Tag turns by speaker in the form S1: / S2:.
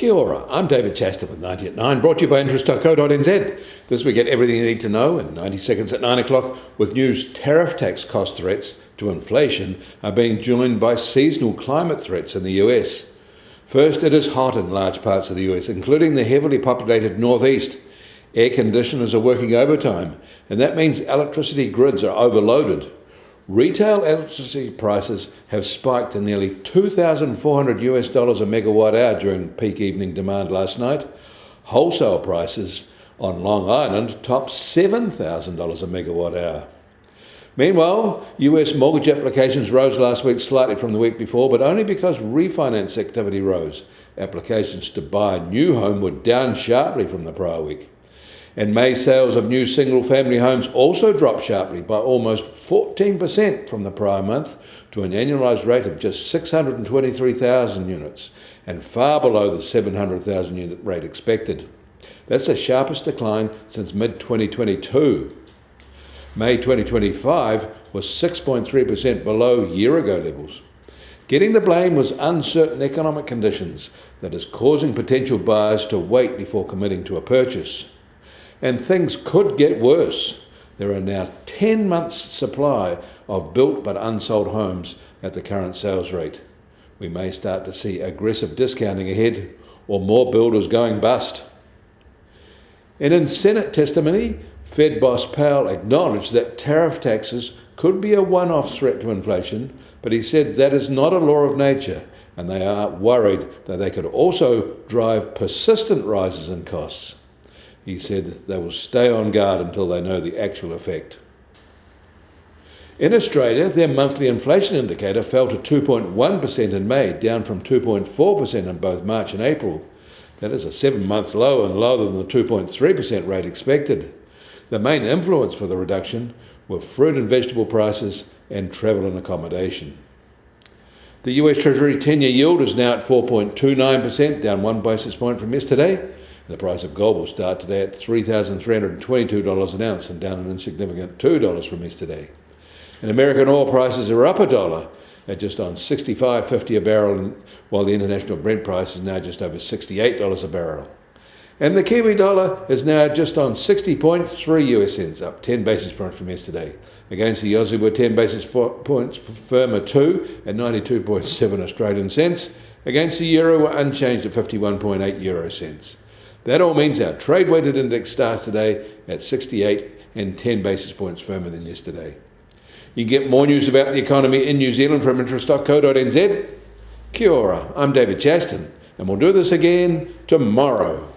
S1: Kia ora, I'm David Chaston with 90 at 9, brought to you by interest.co.nz. This week, get everything you need to know in 90 seconds at 9 o'clock with news. Tariff tax cost threats to inflation are being joined by seasonal climate threats in the US. First, it is hot in large parts of the US, including the heavily populated Northeast. Air conditioners are working overtime, and that means electricity grids are overloaded. Retail electricity prices have spiked to nearly $2,400 a megawatt hour during peak evening demand last night. Wholesale prices on Long Island topped $7,000 a megawatt hour. Meanwhile, US mortgage applications rose last week slightly from the week before, but only because refinance activity rose. Applications to buy a new home were down sharply from the prior week. And May sales of new single-family homes also dropped sharply by almost 14% from the prior month to an annualised rate of just 623,000 units, and far below the 700,000 unit rate expected. That's the sharpest decline since mid-2022. May 2025 was 6.3% below year-ago levels. Getting the blame was uncertain economic conditions that is causing potential buyers to wait before committing to a purchase. And things could get worse. There are now 10 months' supply of built but unsold homes at the current sales rate. We may start to see aggressive discounting ahead or more builders going bust. And in Senate testimony, Fed boss Powell acknowledged that tariff taxes could be a one-off threat to inflation, but he said that is not a law of nature, and they are worried that they could also drive persistent rises in costs. He said they will stay on guard until they know the actual effect. In Australia, their monthly inflation indicator fell to 2.1% in May, down from 2.4% in both March and April. That is a 7-month low and lower than the 2.3% rate expected. The main influence for the reduction were fruit and vegetable prices and travel and accommodation. The US Treasury 10-year yield is now at 4.29%, down 1 basis point from yesterday. The price of gold will start today at $3,322 an ounce and down an insignificant $2 from yesterday. And American oil prices are up $1 at just on $65.50 a barrel, while the international Brent price is now just over $68 a barrel. And the Kiwi dollar is now just on 60.3 US cents, up 10 basis points from yesterday. Against the Aussie, we're 10 basis points firmer too, at 92.7 Australian cents. Against the euro, we're unchanged at 51.8 euro cents. That all means our trade-weighted index starts today at 68 and 10 basis points firmer than yesterday. You can get more news about the economy in New Zealand from interest.co.nz. Kia ora, I'm David Chaston, and we'll do this again tomorrow.